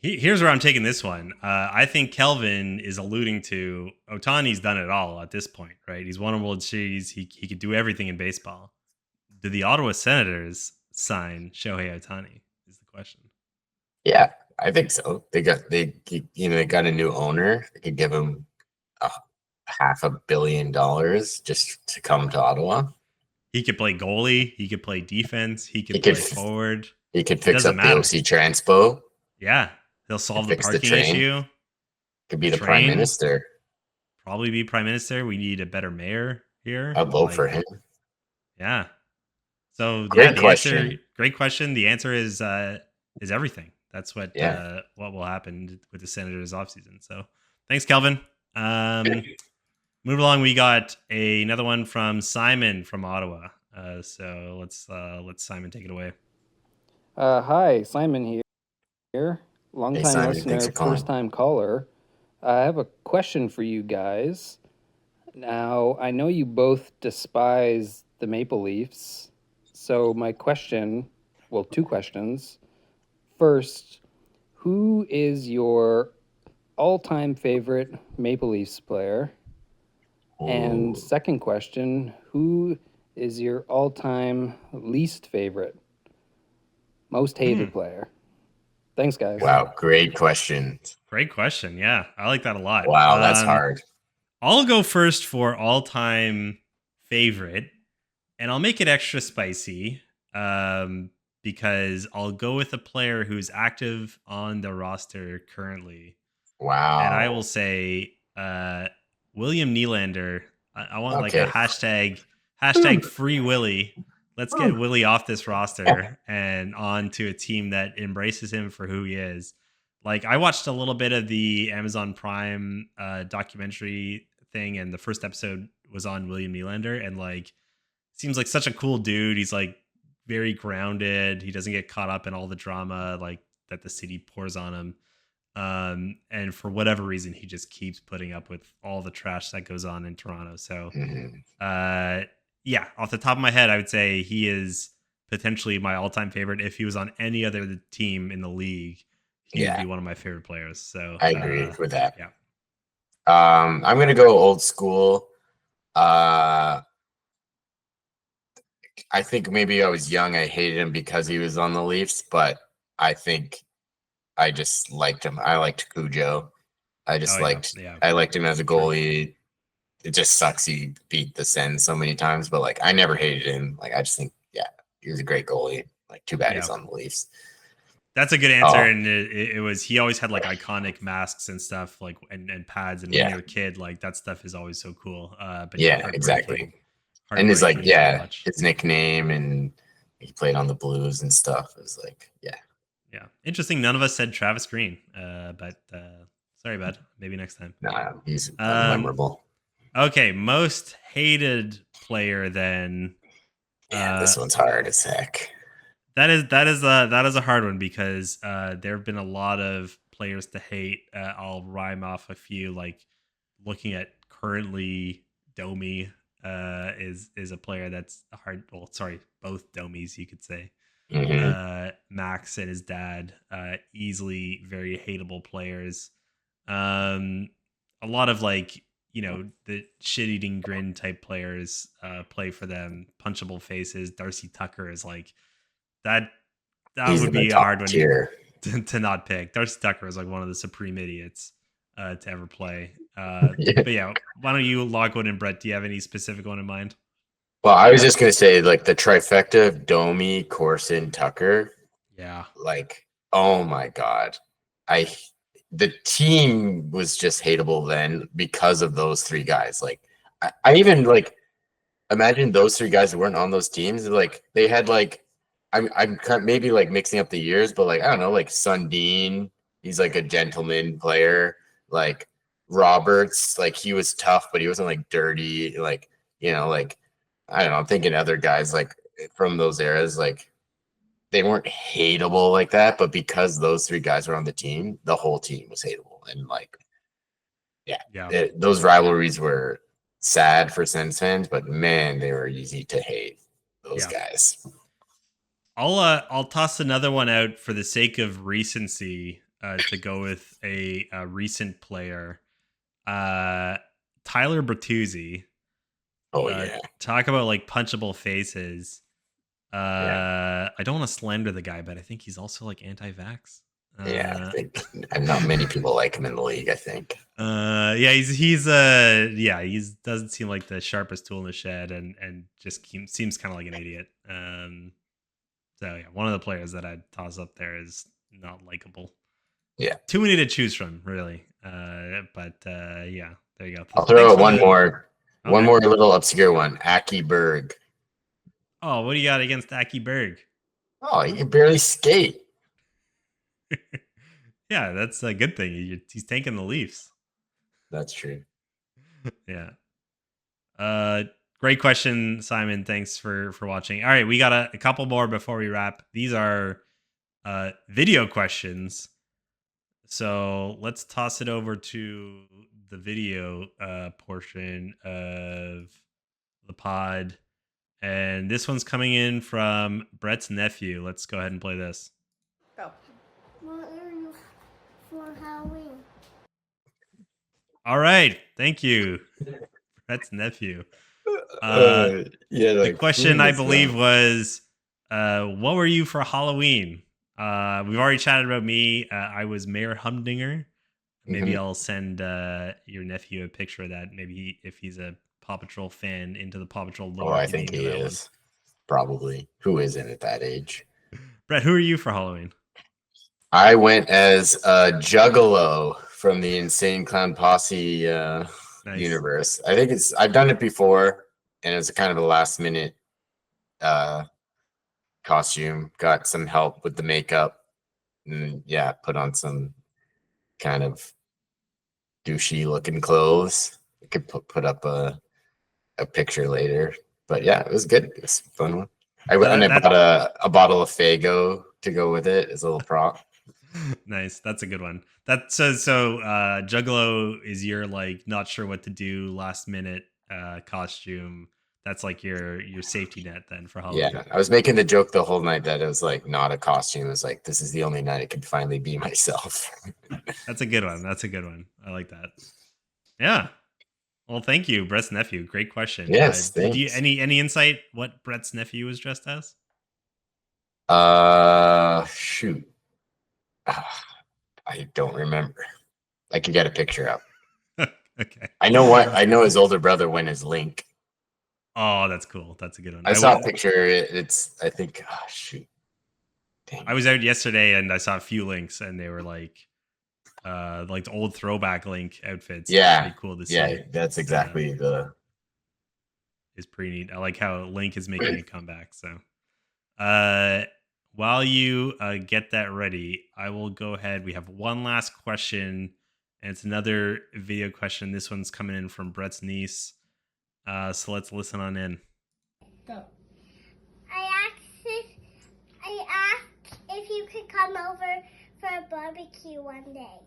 Here's where I'm taking this one. I think Kelvin is alluding to Otani's done it all at this point, right? He's won a World Series. He could do everything in baseball. Do the Ottawa Senators sign Shohei Otani? Is the question. Yeah, I think so. They got a new owner. They could give him a $500 million just to come to Ottawa. He could play goalie. He could play defense. He could could play forward. He could fix doesn't up the matter. OC Transpo. Yeah, he'll solve the fix the parking train. issue. Could be the prime minister. Probably be prime minister. We need a better mayor here. I'll vote for him. Yeah. So Great the question. answer, great question. The answer is everything. That's what Yeah. What will happen with the Senators offseason. So thanks, Kelvin. Move along. We got another one from Simon from Ottawa. So let's Simon take it away. Hi, Simon here. Long Hey, time Simon, listener, thanks for calling. first time caller. I have a question for you guys. Now, I know you both despise the Maple Leafs. So my question, well, two questions. First, who is your all-time favorite Maple Leafs player? And Ooh. second question, who is your all-time least favorite, most hated player? Thanks, guys. Wow, great question. Great question. Yeah, I like that a lot. Wow, that's hard. I'll go first for all-time favorite, and I'll make it extra spicy because I'll go with a player who's active on the roster currently. Wow. And I will say William Nylander. I want like a hashtag free Willie. Let's get Willie off this roster and on to a team that embraces him for who he is. Like, I watched a little bit of the Amazon Prime documentary thing, and the first episode was on William Nylander, and like, seems like such a cool dude. He's like very grounded. He doesn't get caught up in all the drama like that the city pours on him. And for whatever reason, he just keeps putting up with all the trash that goes on in Toronto. So, yeah, off the top of my head, I would say he is potentially my all-time favorite. If he was on any other team in the league, he would be one of my favorite players. So I agree with that. Yeah. I'm going to go old school. I think maybe I was young. I hated him because he was on the Leafs, but I think I just liked him. I liked Cujo. I liked him as a goalie. It just sucks he beat the Sens so many times, but like I never hated him. Like I just think, he was a great goalie. Like too bad he's on the Leafs. That's a good answer, and it was. He always had like iconic masks and stuff, like and pads. And when you're a kid, like that stuff is always so cool. But exactly. And it's like his nickname, and he played on the Blues and stuff. It was like interesting. None of us said Travis Green, but sorry, bud. Maybe next time. Nah, he's memorable. Okay, most hated player then. Yeah, this one's hard as heck. That is a hard one because there have been a lot of players to hate. I'll rhyme off a few. Like looking at currently, Domi is a player that's hard. Well, sorry, both Domis you could say. Max and his dad, easily very hateable players. A lot of like the shit-eating grin type players play for them. Punchable faces. Darcy Tucker is like. That would be a hard one to not pick. Darcy Tucker is like one of the supreme idiots to ever play. But yeah, why don't you, Lockwood and Brett, do you have any specific one in mind? Well, I was just going to say like the trifecta of Domi, Corson, Tucker. Yeah. Like, oh my God. The team was just hateable then because of those three guys. Like I even like imagine those three guys that weren't on those teams. Like they had like, I'm maybe like mixing up the years, but like I don't know, like Sundin, he's like a gentleman player. Like Roberts, like he was tough, but he wasn't like dirty. Like like I don't know. I'm thinking other guys like from those eras, like they weren't hateable like that, but because those three guys were on the team, the whole team was hateable. And like, those rivalries were sad for Sens fans, but man, they were easy to hate. Those guys. I'll toss another one out for the sake of recency to go with a recent player, Tyler Bertuzzi. Oh yeah, talk about like punchable faces. I don't want to slander the guy, but I think he's also like anti-vax. I think not many people like him in the league. I think. He doesn't seem like the sharpest tool in the shed, and just seems kind of like an idiot. So yeah, one of the players that I'd toss up there is not likable. Yeah, too many to choose from, really. But yeah, there you go. I'll throw out one more little obscure one. Aki Berg. Oh, what do you got against Aki Berg? Oh, he can barely skate. Yeah, that's a good thing. He's tanking the Leafs. That's true. Yeah. Great question, Simon. Thanks for watching. All right, we got a couple more before we wrap. These are video questions. So let's toss it over to the video portion of the pod. And this one's coming in from Brett's nephew. Let's go ahead and play this. Go. What are you for Halloween? All right. Thank you. Brett's nephew. The question, I believe, was what were you for Halloween? We've already chatted about me. I was Mayor Humdinger. Maybe I'll send your nephew a picture of that. Maybe if he's a Paw Patrol fan, into the Paw Patrol lore. Oh, I think he is. Probably. Who isn't at that age? Brett, who are you for Halloween? I went as a Juggalo from the Insane Clown Posse universe. I think I've done it before, and it's kind of a last minute costume. Got some help with the makeup, and put on some kind of douchey looking clothes. I could put up a picture later, but yeah, it was good. It was a fun one. I bought a bottle of Faygo to go with it as a little prop. Nice. That's a good one. That says so. Juggalo is your like not sure what to do last minute costume. That's like your safety net then for Halloween. Yeah, I was making the joke the whole night that it was like not a costume. It was like, this is the only night I could finally be myself. That's a good one. That's a good one. I like that. Yeah. Well, thank you, Brett's nephew. Great question. Yes. Did you any insight what Brett's nephew was dressed as? Shoot. I don't remember. I can get a picture up. Okay. I know his older brother went as Link. Oh, that's cool. That's a good one. I saw a picture. It's I think. Oh, shoot. Dang. I was out yesterday and I saw a few Links, and they were like the old throwback Link outfits. Yeah, pretty cool to see. Yeah, that's exactly It's pretty neat. I like how Link is making a comeback. So, while you get that ready, I will go ahead. We have one last question, and it's another video question. This one's coming in from Brett's niece. So let's listen on in. Go. I asked if you could come over for a barbecue one day.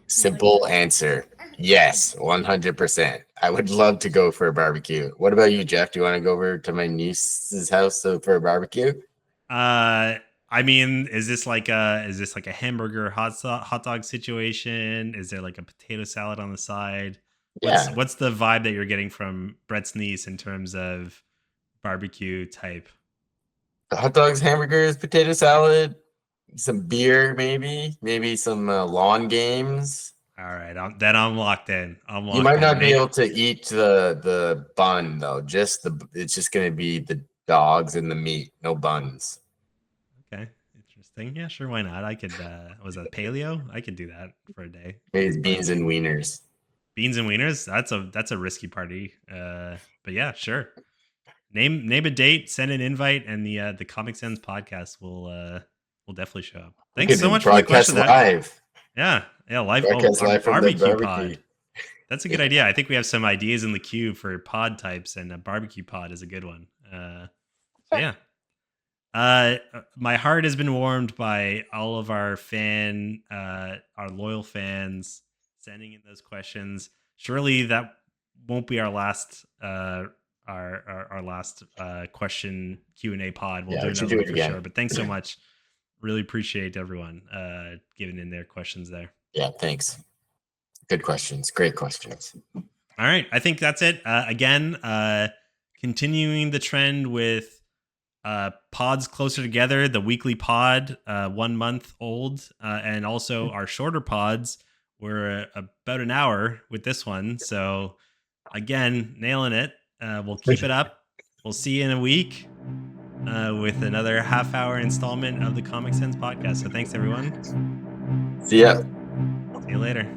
Simple answer. Yes, 100%. I would love to go for a barbecue. What about you, Jeff? Do you want to go over to my niece's house for a barbecue? I mean, is this like a hamburger hot dog situation? Is there like a potato salad on the side? What's the vibe that you're getting from Brett's niece in terms of barbecue type? Hot dogs, hamburgers, potato salad, some beer, maybe some lawn games. All right, I'm locked in. You might not be able to eat the bun though. It's just gonna be the dogs and the meat, no buns. Okay, interesting. Yeah, sure. Why not? I could. Was that paleo? I could do that for a day. Maybe it's beans and wieners. Beans and wieners. That's a risky party. But yeah, sure. Name a date, send an invite, and the Comic Sens podcast will definitely show up. Thanks so much for the question. Live. Yeah, live. Live from barbecue pod. That's a good idea. I think we have some ideas in the queue for pod types, and a barbecue pod is a good one. So yeah. My heart has been warmed by all of our our loyal fans sending in those questions. Surely that won't be our last our last question Q&A pod. We'll Yeah, do we should another do one it for again. sure. But thanks so much. Really appreciate everyone giving in their questions there. Yeah, thanks. Good questions. Great questions. All right, I think that's it. Again, continuing the trend with pods closer together, the weekly pod, 1 month old, and also our shorter pods. We're about an hour with this one. So again, nailing it. We'll keep it up. We'll see you in a week with another half-hour installment of the Comic Sense podcast. So thanks, everyone. See ya. See you later.